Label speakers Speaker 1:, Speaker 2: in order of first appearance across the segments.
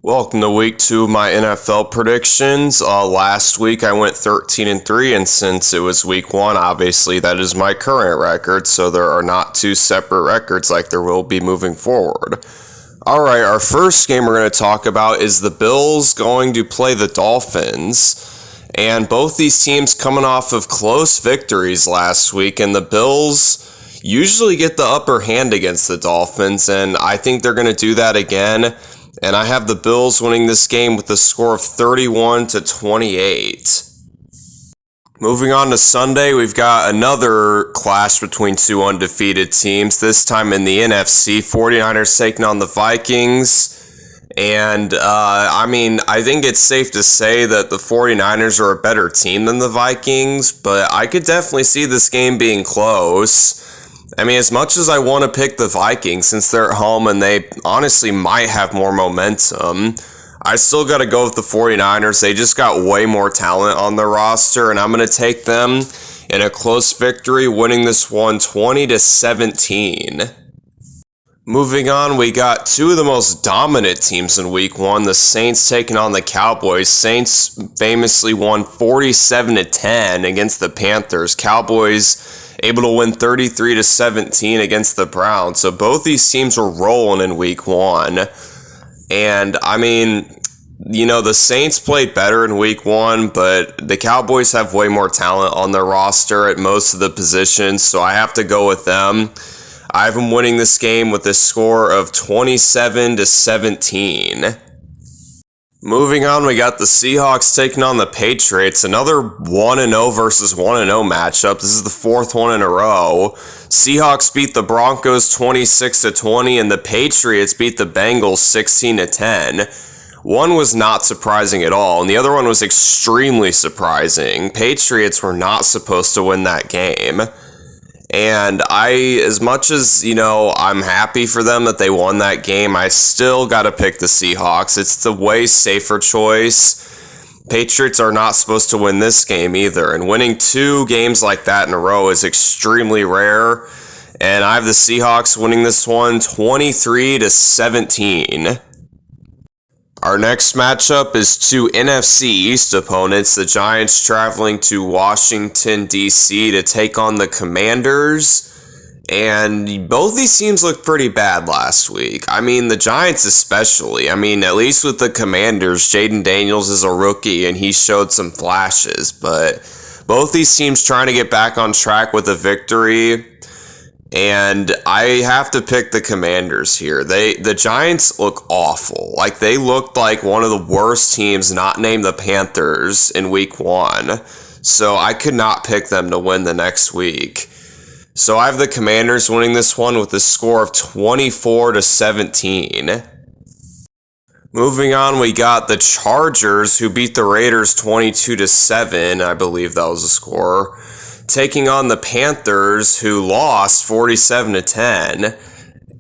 Speaker 1: Welcome to week 2 of my NFL predictions. Last week I went 13-3, and since it was week 1, obviously that is my current record, so there are not two separate records like there will be moving forward. Alright, our first game we're going to talk about is the Bills going to play the Dolphins, and both these teams coming off of close victories last week, and the Bills usually get the upper hand against the Dolphins, and I think they're going to do that again. And I have the Bills winning this game with a score of 31-28. Moving on to Sunday, we've got another clash between two undefeated teams, this time in the NFC. 49ers taking on the Vikings. And, I think it's safe to say that the 49ers are a better team than the Vikings, but I could definitely see this game being close. As much as I want to pick the Vikings since they're at home and they honestly might have more momentum, I still got to go with the 49ers. They just got way more talent on their roster, and I'm going to take them in a close victory, winning this one 20-17. Moving on, we got two of the most dominant teams in week 1, the Saints taking on the Cowboys. Saints famously won 47-10 against the Panthers. Cowboys able to win 33-17 against the Browns. So both these teams were rolling in week 1. And the Saints played better in week 1, but the Cowboys have way more talent on their roster at most of the positions, so I have to go with them. I have them winning this game with a score of 27-17. Moving on, we got the Seahawks taking on the Patriots. Another 1-0 versus 1-0 matchup. This is the fourth one in a row. Seahawks beat the Broncos 26-20, and the Patriots beat the Bengals 16-10. One was not surprising at all, and the other one was extremely surprising. Patriots were not supposed to win that game. And as much as, I'm happy for them that they won that game, I still got to pick the Seahawks. It's the way safer choice. Patriots are not supposed to win this game either, and winning two games like that in a row is extremely rare. And I have the Seahawks winning this one 23-17. Our next matchup is two NFC East opponents, the Giants traveling to Washington, D.C. to take on the Commanders, and both these teams looked pretty bad last week. The Giants especially. At least with the Commanders, Jaden Daniels is a rookie, and he showed some flashes, but both these teams trying to get back on track with a victory. And I have to pick the Commanders here. The Giants look awful. They looked like one of the worst teams not named the Panthers in week 1. So I could not pick them to win the next week. So I have the Commanders winning this one with a score of 24-17. Moving on, we got the Chargers who beat the Raiders 22-7. I believe that was the score. Taking on the Panthers, who lost 47-10.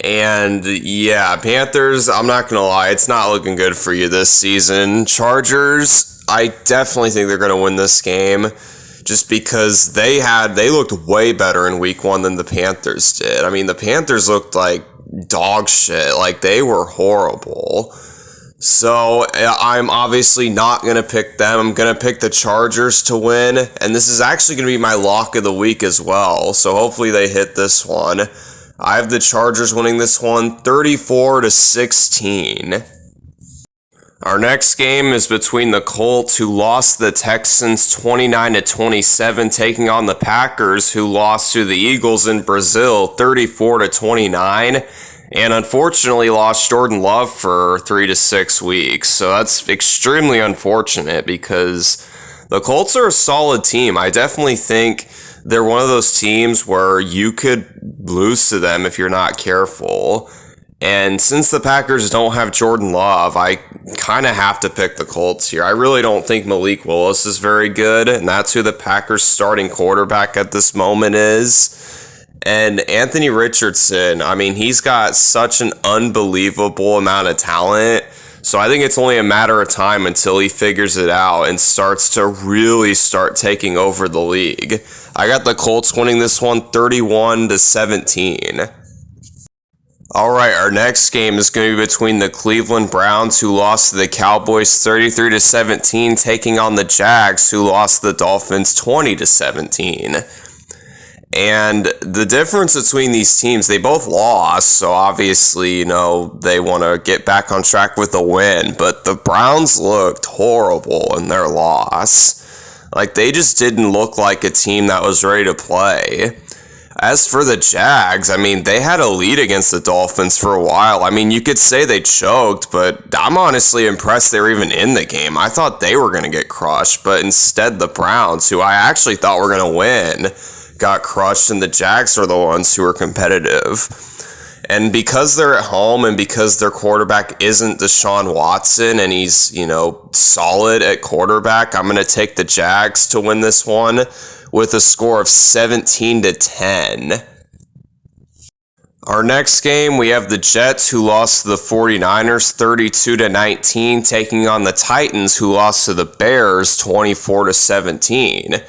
Speaker 1: And yeah, Panthers, I'm not going to lie, it's not looking good for you this season. Chargers, I definitely think they're going to win this game just because they looked way better in week 1 than the Panthers did. The Panthers looked like dog shit. They were horrible. So I'm obviously not going to pick them. I'm going to pick the Chargers to win. And this is actually going to be my lock of the week as well. So hopefully they hit this one. I have the Chargers winning this one 34-16. Our next game is between the Colts, who lost the Texans 29-27, taking on the Packers, who lost to the Eagles in Brazil 34-29. And unfortunately lost Jordan Love for 3 to 6 weeks. So that's extremely unfortunate because the Colts are a solid team. I definitely think they're one of those teams where you could lose to them if you're not careful. And since the Packers don't have Jordan Love, I kind of have to pick the Colts here. I really don't think Malik Willis is very good, and that's who the Packers' starting quarterback at this moment is. And Anthony Richardson, he's got such an unbelievable amount of talent. So I think it's only a matter of time until he figures it out and starts to really start taking over the league. I got the Colts winning this one 31-17. All right, our next game is going to be between the Cleveland Browns, who lost to the Cowboys 33-17, taking on the Jags, who lost to the Dolphins 20-17. And the difference between these teams, they both lost, so obviously, they want to get back on track with a win, but the Browns looked horrible in their loss. Like, they just didn't look like a team that was ready to play. As for the Jags, they had a lead against the Dolphins for a while. You could say they choked, but I'm honestly impressed they were even in the game. I thought they were going to get crushed, but instead the Browns, who I actually thought were going to win, got crushed, and the Jags are the ones who are competitive. And because they're at home and because their quarterback isn't Deshaun Watson and he's, solid at quarterback, I'm going to take the Jags to win this one with a score of 17-10. Our next game, we have the Jets, who lost to the 49ers 32-19, taking on the Titans, who lost to the Bears 24-17.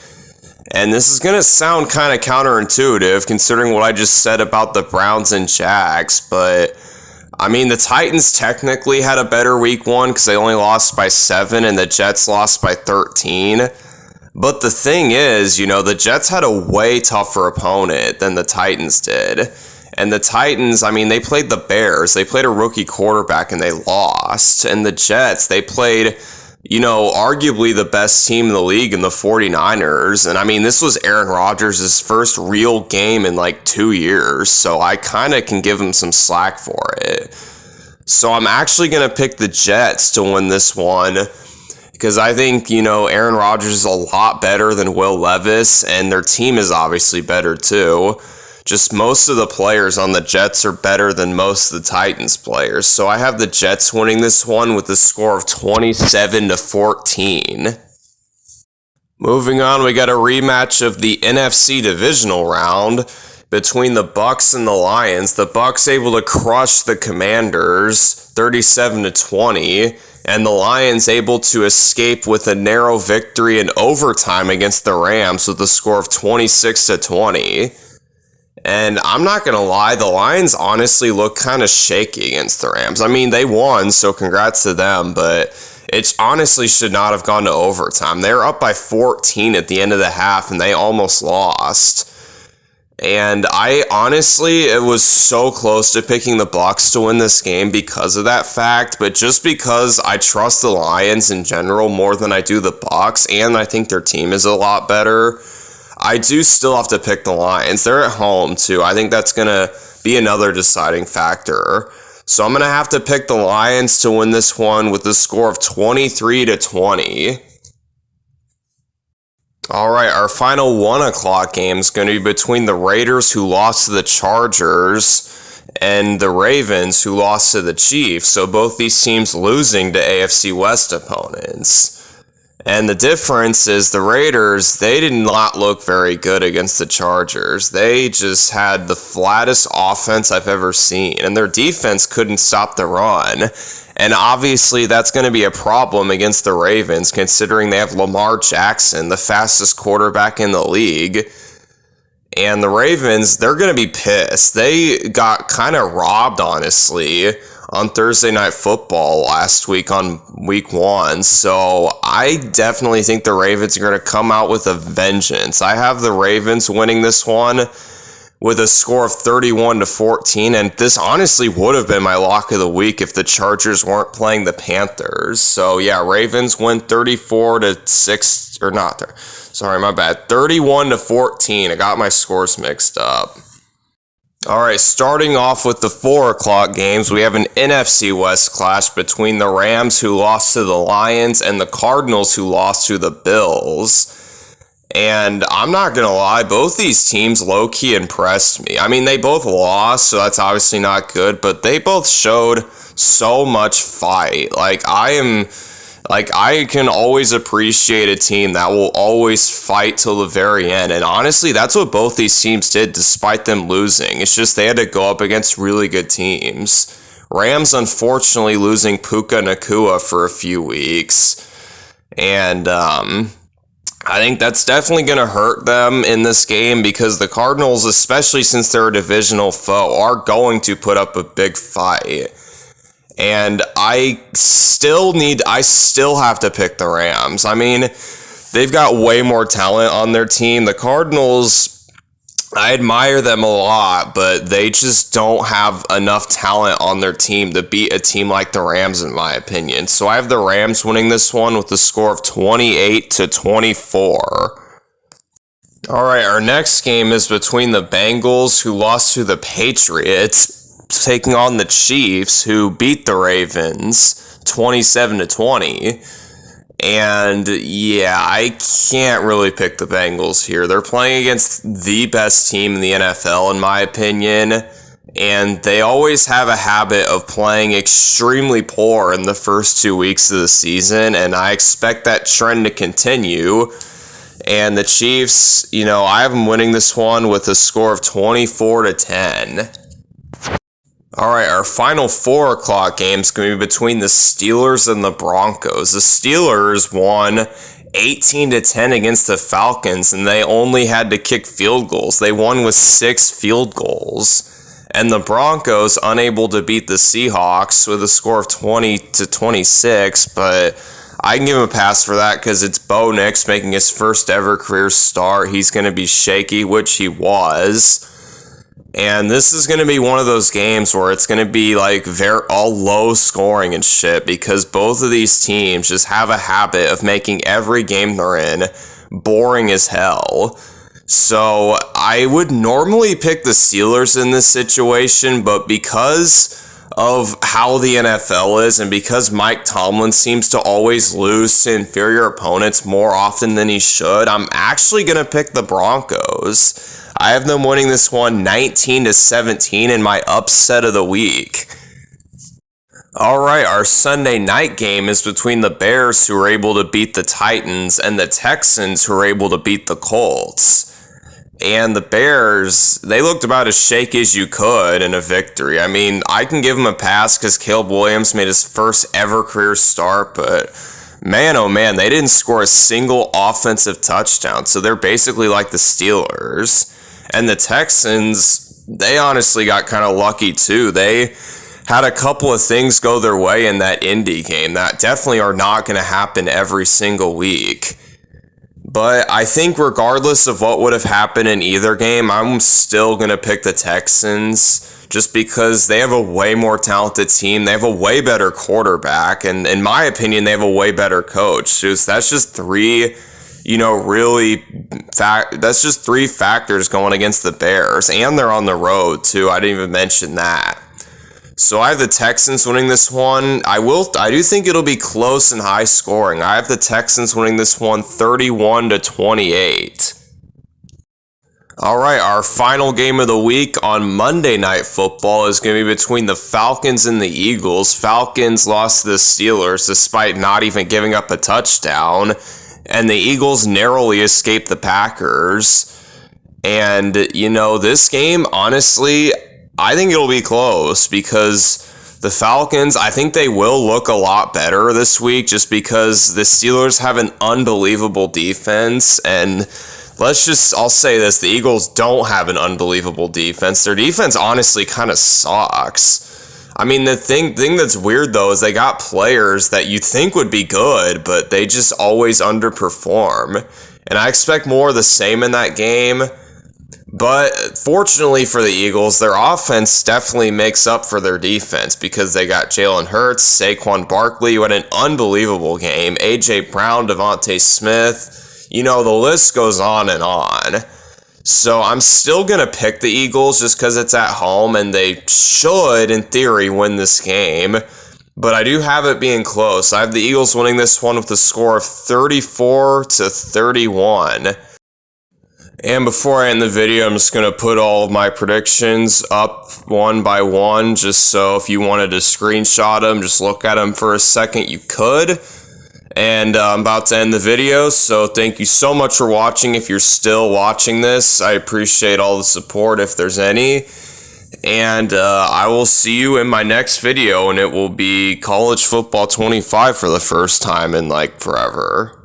Speaker 1: And this is going to sound kind of counterintuitive considering what I just said about the Browns and Jags, but the Titans technically had a better week 1 because they only lost by 7 and the Jets lost by 13. But the thing is, the Jets had a way tougher opponent than the Titans did. And the Titans, they played the Bears. They played a rookie quarterback and they lost. And the Jets, they played, arguably the best team in the league in the 49ers. And this was Aaron Rodgers' first real game in like 2 years. So I kind of can give him some slack for it. So I'm actually going to pick the Jets to win this one, because I think, Aaron Rodgers is a lot better than Will Levis, and their team is obviously better too. Just most of the players on the Jets are better than most of the Titans players. So I have the Jets winning this one with a score of 27-14. Moving on, we got a rematch of the NFC divisional round between the Bucs and the Lions. The Bucs able to crush the Commanders 37-20. And the Lions able to escape with a narrow victory in overtime against the Rams with a score of 26-20. And I'm not going to lie, the Lions honestly look kind of shaky against the Rams. They won, so congrats to them, but it honestly should not have gone to overtime. They were up by 14 at the end of the half, and they almost lost. And it was so close to picking the Bucs to win this game because of that fact, but just because I trust the Lions in general more than I do the Bucs, and I think their team is a lot better, I do still have to pick the Lions. They're at home too. I think that's going to be another deciding factor. So I'm going to have to pick the Lions to win this one with a score of 23-20. All right, our final 1 o'clock game is going to be between the Raiders, who lost to the Chargers, and the Ravens, who lost to the Chiefs. So both these teams losing to AFC West opponents. And the difference is the Raiders, they did not look very good against the Chargers. They just had the flattest offense I've ever seen, and their defense couldn't stop the run. And obviously that's going to be a problem against the Ravens, considering they have Lamar Jackson, the fastest quarterback in the league. And the Ravens, they're going to be pissed. They got kind of robbed, honestly, on Thursday Night Football last week on week 1. So I definitely think the Ravens are going to come out with a vengeance. I have the Ravens winning this one with a score of 31-14, and this honestly would have been my lock of the week if the Chargers weren't playing the Panthers. So yeah, Ravens win 34-6, or not, sorry, my bad, 31-14. I got my scores mixed up. All right, starting off with the 4 o'clock games, we have an NFC West clash between the Rams, who lost to the Lions, and the Cardinals, who lost to the Bills. And I'm not going to lie, both these teams low-key impressed me. They both lost, so that's obviously not good, but they both showed so much fight. I can always appreciate a team that will always fight till the very end. And honestly, that's what both these teams did despite them losing. It's just they had to go up against really good teams. Rams, unfortunately, losing Puka Nacua for a few weeks. And I think that's definitely going to hurt them in this game because the Cardinals, especially since they're a divisional foe, are going to put up a big fight. And I still have to pick the Rams. I mean, they've got way more talent on their team. The Cardinals, I admire them a lot, but they just don't have enough talent on their team to beat a team like the Rams, in my opinion. So I have the Rams winning this one with a score of 28-24. All right, our next game is between the Bengals, who lost to the Patriots, taking on the Chiefs, who beat the Ravens 27-20. And yeah, I can't really pick the Bengals here. They're playing against the best team in the NFL, in my opinion, and they always have a habit of playing extremely poor in the first 2 weeks of the season, and I expect that trend to continue. And the Chiefs, I have them winning this one with a score of 24-10. All right, our final 4 o'clock game is going to be between the Steelers and the Broncos. The Steelers won 18-10 against the Falcons, and they only had to kick field goals. They won with 6 field goals. And the Broncos unable to beat the Seahawks with a score of 20-26, but I can give him a pass for that because it's Bo Nix making his first ever career start. He's going to be shaky, which he was. And this is going to be one of those games where it's going to be all low scoring and shit because both of these teams just have a habit of making every game they're in boring as hell. So I would normally pick the Steelers in this situation, but because of how the NFL is and because Mike Tomlin seems to always lose to inferior opponents more often than he should, I'm actually going to pick the Broncos. I have them winning this one 19-17 in my upset of the week. All right, our Sunday night game is between the Bears, who were able to beat the Titans, and the Texans, who were able to beat the Colts. And the Bears, they looked about as shaky as you could in a victory. I mean, I can give them a pass because Caleb Williams made his first ever career start, but man, oh man, they didn't score a single offensive touchdown. So they're basically like the Steelers. And the Texans, they honestly got kind of lucky too. They had a couple of things go their way in that Indy game that definitely are not going to happen every single week. But I think regardless of what would have happened in either game, I'm still going to pick the Texans just because they have a way more talented team. They have a way better quarterback. And in my opinion, they have a way better coach. So that's just three that's just 3 factors going against the Bears, and they're on the road too. I didn't even mention that. So I have the Texans winning this one. I do think it'll be close and high scoring. I have the Texans winning this one 31-28. All right, our final game of the week on Monday Night Football is going to be between the Falcons and the Eagles. Falcons lost to the Steelers despite not even giving up a touchdown. And the Eagles narrowly escaped the Packers. And, this game, honestly, I think it'll be close because the Falcons, I think they will look a lot better this week just because the Steelers have an unbelievable defense. And I'll say this, the Eagles don't have an unbelievable defense. Their defense honestly kind of sucks. I mean, the thing that's weird, though, is they got players that you think would be good, but they just always underperform. And I expect more of the same in that game. But fortunately for the Eagles, their offense definitely makes up for their defense because they got Jalen Hurts, Saquon Barkley, who had an unbelievable game, A.J. Brown, Devontae Smith. The list goes on and on. So I'm still going to pick the Eagles just because it's at home and they should, in theory, win this game. But I do have it being close. I have the Eagles winning this one with a score of 34-31. And before I end the video, I'm just going to put all of my predictions up one by one, just so if you wanted to screenshot them, just look at them for a second, you could. And I'm about to end the video, so thank you so much for watching. If you're still watching this, I appreciate all the support if there's any. And I will see you in my next video, and it will be College Football 25 for the first time in forever.